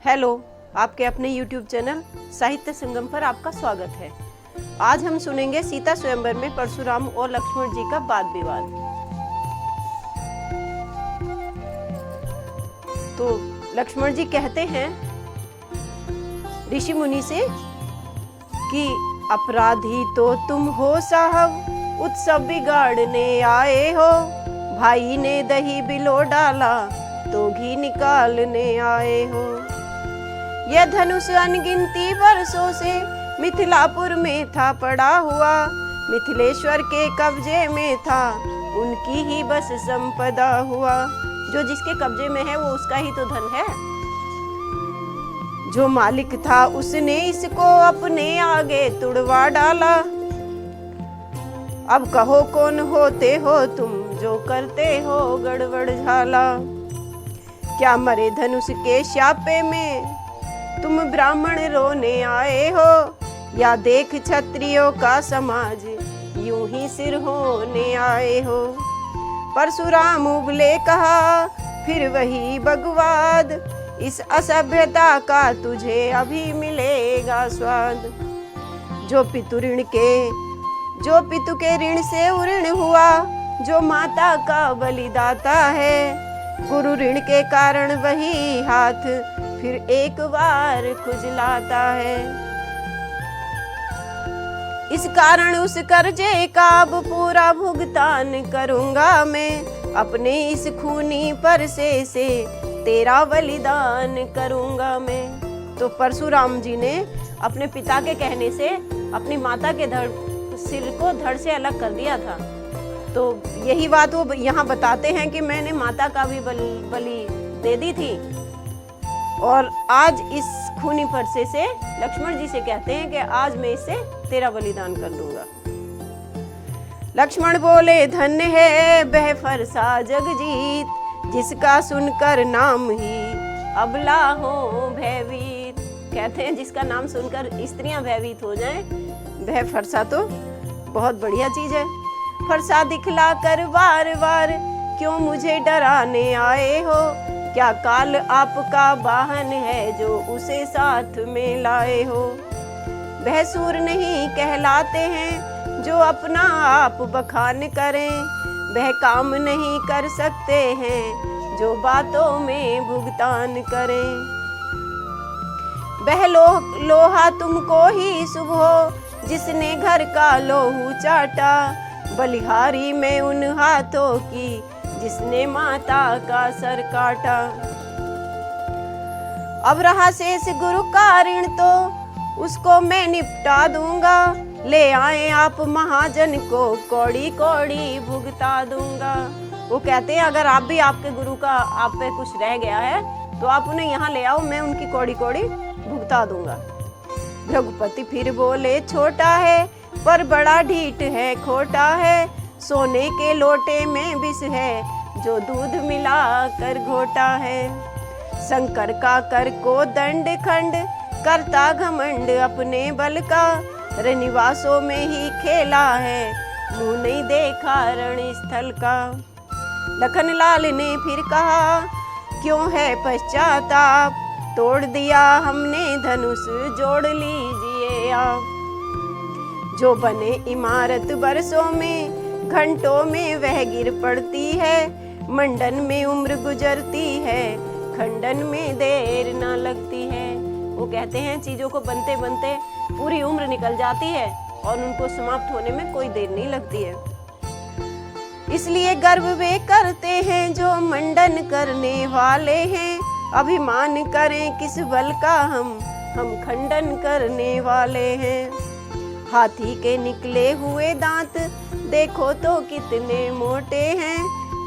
Hello, आपके अपने YouTube channel साहित्य संगम पर आपका स्वागत है। आज हम सुनेंगे सीता स्वयंवर में परशुराम और लक्ष्मण जी का वाद विवाद। तो लक्ष्मण जी कहते हैं ऋषि मुनि से कि अपराधी तो तुम हो साहब, उत्सव बिगाड़ने आए हो। भाई ने दही बिलो डाला तो घी निकालने आए हो। यह धनुष अनगिनती वर्षों से मिथिलापुर में था पड़ा हुआ। मिथिलेश्वर के कब्जे में था, उनकी ही बस संपदा हुआ। जो जिसके कब्जे में है वो उसका ही तो धन है। जो मालिक था उसने इसको अपने आगे तुड़वा डाला। अब कहो कौन होते हो तुम, जो करते हो गड़बड़ झाला। क्या मरे धनुष के शापे में तुम ब्राह्मण रोने आए हो, या देख क्षत्रियों का समाज यूं ही सिर होने आए हो। परशुराम उबले कहा फिर वही बगवाद, इस असभ्यता का तुझे अभी मिलेगा स्वाद। जो पितु के ऋण से उऋण हुआ, जो माता का बलिदाता है। गुरु ऋण के कारण वही हाथ फिर एक बार खुजलाता है। इस कारण उस कर्जे का अब पूरा भुगतान करूंगा मैं। अपने इस खूनी परसे से तेरा बलिदान करूंगा मैं। तो परशुराम जी ने अपने पिता के कहने से अपनी माता के सिर को धड़ से अलग कर दिया था। तो यही बात वो यहाँ बताते हैं कि मैंने माता का भी बलि दे दी थी, और आज इस खूनी फरसे से लक्ष्मण जी से कहते हैं कि आज मैं इससे तेरा बलिदान कर दूंगा। लक्ष्मण बोले धन्य है वह फरसा जगजीत, जिसका सुनकर नाम ही अबला हो भयभीत। कहते हैं जिसका नाम सुनकर स्त्रियां भयभीत हो जाएं, वह फरसा तो बहुत बढ़िया चीज है। फरसा दिखला कर बार बार क्यों मुझे डराने आए हो। क्या काल आपका वाहन है जो उसे साथ में लाए हो। वह सूर नहीं कहलाते हैं जो अपना आप बखान करें। वह काम नहीं कर सकते हैं जो बातों में भुगतान करें। वह लोहा तुमको ही शुभ हो जिसने घर का लोहू चाटा। बलिहारी में उन हाथों की जिसने माता का सर काटा। अब रहा शेष गुरु का ऋण तो उसको मैं निपटा दूंगा। ले आए आप महाजन को कौड़ी कौड़ी भुगता दूंगा। वो कहते हैं अगर आप भी आपके गुरु का आप पे कुछ रह गया है तो आप उन्हें यहाँ ले आओ, मैं उनकी कौड़ी कौड़ी भुगता दूंगा। रघुपति फिर बोले छोटा है पर बड़ा ढीठ है, खोटा है। सोने के लोटे में विष है जो दूध मिला कर घोटा है। शंकर का कर को दंड खंड करता घमंड अपने बल का। रनिवासों में ही खेला है मुंह नहीं देखा रण स्थल का। लखन लाल ने फिर कहा क्यों है पश्चाताप, तोड़ दिया हमने धनुष जोड़ लीजिए आप। जो बने इमारत बरसों में घंटों में वह गिर पड़ती है। मंडन में उम्र गुजरती है, खंडन में देर ना लगती है। वो कहते हैं चीजों को बनते बनते पूरी उम्र निकल जाती है और उनको समाप्त होने में कोई देर नहीं लगती है। इसलिए गर्व वे करते हैं जो मंडन करने वाले हैं। अभिमान करें किस बल का हम खंडन करने वाले हैं। हाथी के निकले हुए दांत देखो तो कितने मोटे हैं,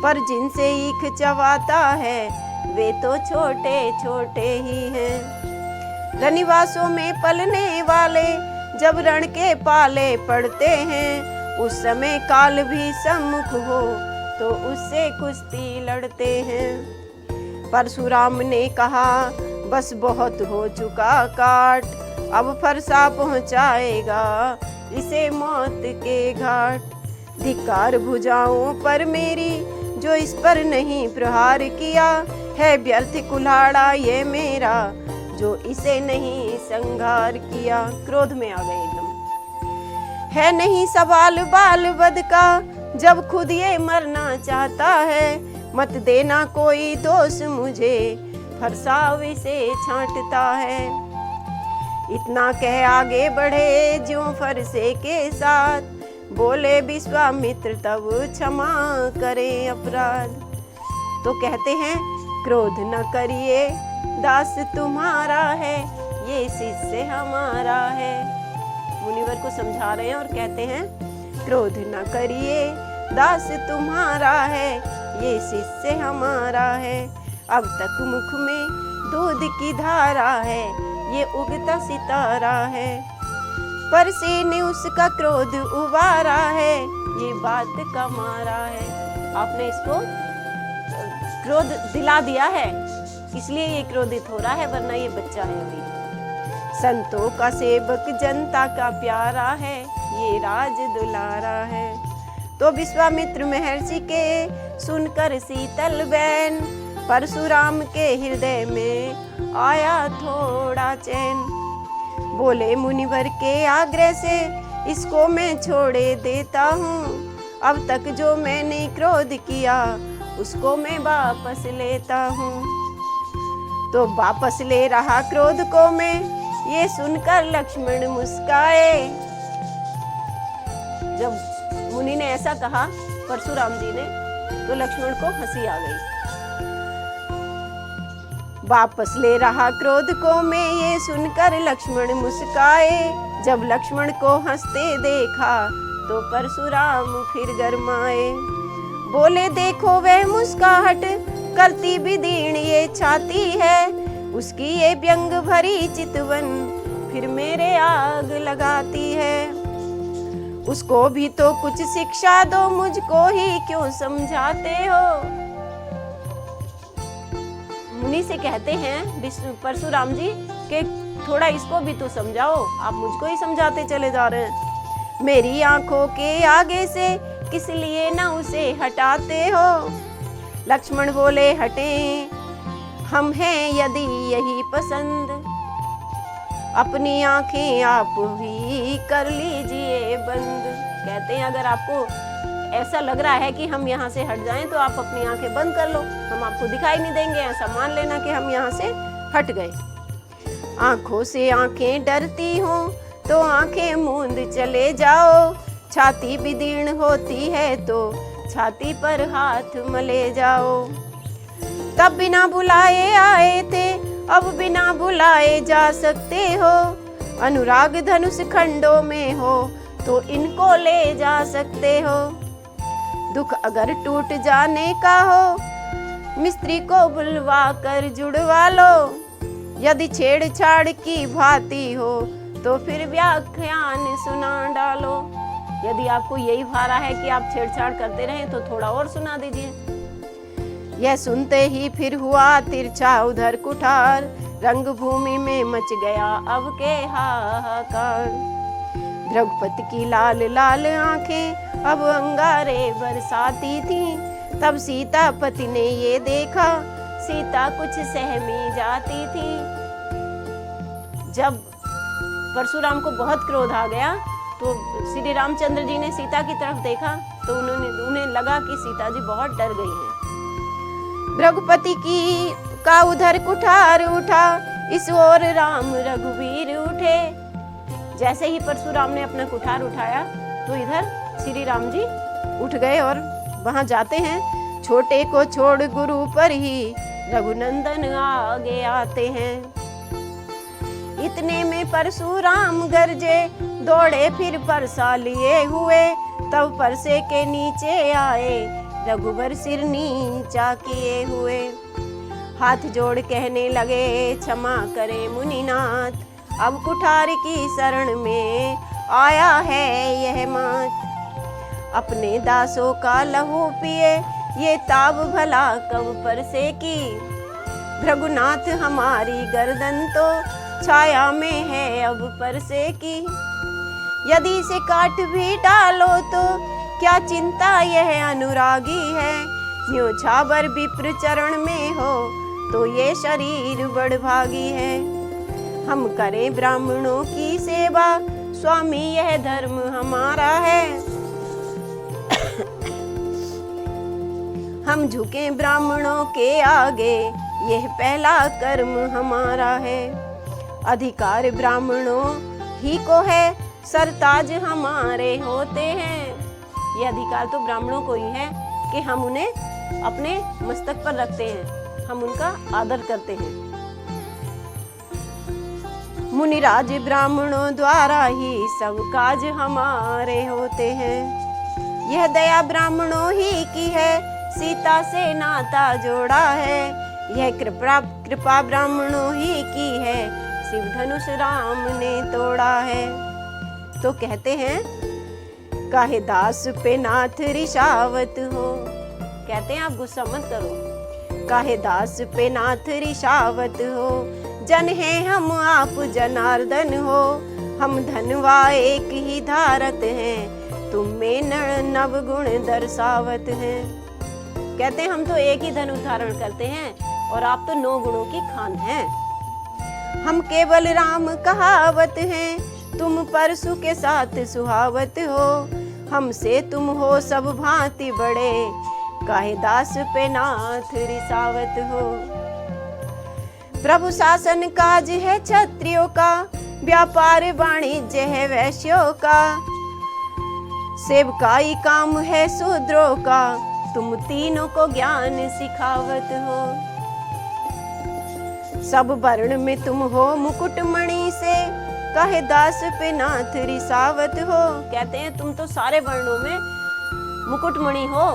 पर जिनसे ईख चबाता है वे तो छोटे छोटे ही हैं। रनिवासों में पलने वाले जब रण के पाले पड़ते हैं, उस समय काल भी सम्मुख हो तो उससे कुश्ती लड़ते हैं। परशुराम ने कहा बस बहुत हो चुका काट, अब फरसा पहुंचाएगा इसे मौत के घाट। धिक्कार भुजाओं पर मेरी जो इस पर नहीं प्रहार किया है। व्यर्थ कुल्हाड़ा ये मेरा जो इसे नहीं संघार किया। क्रोध में आ गए एकदम। है नहीं सवाल बाल बद का, जब खुद ये मरना चाहता है। मत देना कोई दोष मुझे, फरसावे से छांटता है। इतना कह आगे बढ़े ज्यों फरसे के साथ, बोले विश्वामित्र तब क्षमा करे अपराध। तो कहते हैं क्रोध न करिए दास तुम्हारा है, ये शिष्य हमारा है। मुनिवर को समझा रहे हैं और कहते हैं क्रोध न करिए दास तुम्हारा है, ये शिष्य हमारा है। अब तक मुख में दूध की धारा है, ये उगता सितारा है। पर से ने उसका क्रोध उबारा है, ये बात का मारा है। आपने इसको क्रोध दिला दिया है, इसलिए ये क्रोधित हो रहा है, वरना ये बच्चा है अभी। संतों का सेवक जनता का प्यारा है, ये राज दुलारा है। तो विश्वामित्र महर्षि के सुनकर शीतल बैन, परशुराम के हृदय में आया थोड़ा चैन। बोले मुनिवर के आग्रह से इसको मैं छोड़े देता हूँ। अब तक जो मैंने क्रोध किया उसको मैं वापस लेता हूँ। तो वापस ले रहा क्रोध को मैं, ये सुनकर लक्ष्मण मुस्काए। जब मुनि ने ऐसा कहा परशुराम जी ने, तो लक्ष्मण को हंसी आ गई। वापस ले रहा क्रोध को मैं, ये सुनकर लक्ष्मण मुस्काए। जब लक्ष्मण को हंसते देखा तो परशुराम फिर गरमाए। बोले देखो वह मुस्काहट करती विदीर्ण ये छाती है, उसकी ये व्यंग भरी चितवन फिर मेरे आग लगाती है। उसको भी तो कुछ शिक्षा दो, मुझको ही क्यों समझाते हो। मुनि से कहते हैं परशुराम जी कि थोड़ा इसको भी तो समझाओ, आप मुझको ही समझाते चले जा रहे हैं। मेरी आंखों के आगे से किस लिए न उसे हटाते हो। लक्ष्मण बोले हटे हम हैं यदि यही पसंद, अपनी आंखें आप भी कर लीजिए बंद। कहते हैं अगर आपको ऐसा लग रहा है कि हम यहाँ से हट जाएं तो आप अपनी आंखें बंद कर लो, हम आपको दिखाई नहीं देंगे। ऐसा मान लेना कि हम यहाँ से हट गए। आंखों से आंखें डरती हो तो आंखें मूंद चले जाओ। छाती विदीर्ण होती है तो छाती पर हाथ मले जाओ। तब बिना बुलाए आए थे, अब बिना बुलाए जा सकते हो। अनुराग धनुष खंडों में हो तो इनको ले जा सकते हो। दुख अगर टूट जाने का हो, मिस्त्री को बुलवा कर जुड़वा लो। यदि छेड़छाड़ की भांति हो तो फिर व्याख्यान सुना डालो। यदि आपको यही भारा है कि आप छेड़छाड़ करते रहें तो थोड़ा और सुना दीजिए। यह सुनते ही फिर हुआ तिरछा उधर कुठार, रंगभूमि में मच गया अब के हाहाकार। द्रौपदी की लाल लाल आंखें अब अंगारे बरसाती थीं। तब सीतापति ने ये देखा सीता कुछ सहमी जाती थी। जब परशुराम को बहुत क्रोध आ गया तो श्री रामचंद्र जी ने सीता की तरफ देखा तो उन्हें लगा कि सीता जी बहुत डर गई हैं। द्रौपदी की का उधर कुठार उठा, इस ओर राम रघुवीर उठे। जैसे ही परशुराम ने अपना कुठार उठाया तो इधर श्री राम जी उठ गए और वहां जाते हैं। छोटे को छोड़ गुरु पर ही रघुनंदन आगे आते हैं। इतने में परशुराम गरजे, दौड़े फिर परसा लिए हुए। तब परसे के नीचे आए, रघुवर सिर नीचा किए हुए। हाथ जोड़ कहने लगे क्षमा करे मुनिनाथ, अब कुठार की शरण में आया है यह मात। अपने दासों का लहू पिए, ये ताब भला कब परसे की। भृगुनाथ हमारी गर्दन तो छाया में है अब परसे की। यदि इसे काट भी डालो तो क्या चिंता यह अनुरागी है। न्योछावर विप्र चरण में हो तो ये शरीर बड़भागी है। हम करें ब्राह्मणों की सेवा, स्वामी यह धर्म हमारा है। हम झुके ब्राह्मणों के आगे, यह पहला कर्म हमारा है। अधिकार ब्राह्मणों ही को है, सरताज हमारे होते हैं। ये अधिकार तो ब्राह्मणों को ही है कि हम उन्हें अपने मस्तक पर रखते हैं, हम उनका आदर करते हैं। मुनिराज ब्राह्मणों द्वारा ही सब काज हमारे होते हैं। यह दया ब्राह्मणों ही की है, सीता से नाता जोड़ा है। यह कृपा ब्राह्मणों ही की है, शिव धनुष राम ने तोड़ा है। तो कहते हैं काहे दास पे नाथ रिशावत हो। कहते हैं आप गुस्सा मत करो। काहे दास पे नाथ रिशावत हो, जन है हम आप जनार्दन हो। हम धनवा एक ही धारत हैं, तुम में नव गुण दर्शावत हैं। कहते हैं हम तो एक ही धनुष धारण करते हैं और आप तो 9 गुणों की खान हैं। हम केवल राम कहावत हैं, तुम परशु के साथ सुहावत हो। हमसे तुम हो सब भांति बड़े, काहे दास पे नाथ रिसावत हो। प्रभु शासन काज है क्षत्रियों का, व्यापार वाणिज्य है वैश्यों का। सेवकाई काम है शूद्रों का, तुम तीनों को ज्ञान सिखावत हो। सब वर्ण में तुम हो मुकुटमणि से, काहे दास पे नाथ रिसावत हो। कहते हैं तुम तो सारे वर्णों में मुकुटमणि हो,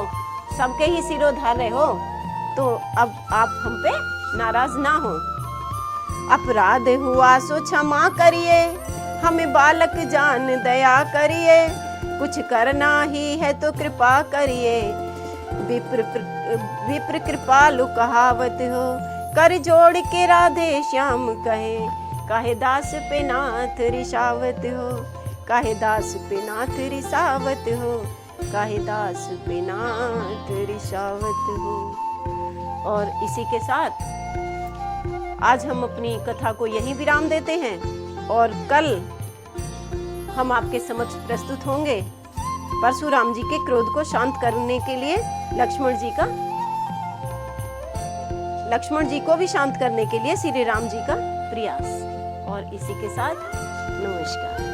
सबके ही सिरोधार्य हो, तो अब आप हम पे नाराज ना हो। अपराध हुआ सो क्षमा करिए, हमें बालक जान दया करिए। कुछ करना ही है तो कृपा करिए, विप्र कृपालु कहावत हो। कर जोड़ के राधे श्याम कहे, काहे दास पे नाथ रिसावत हो। काहे दास पे नाथ रिसावत हो, काहे दास पे नाथ रिसावत हो। और इसी के साथ आज हम अपनी कथा को यहीं विराम देते हैं और कल हम आपके समक्ष प्रस्तुत होंगे परशुराम जी के क्रोध को शांत करने के लिए लक्ष्मण जी को भी शांत करने के लिए श्री राम जी का प्रयास। और इसी के साथ नमस्कार।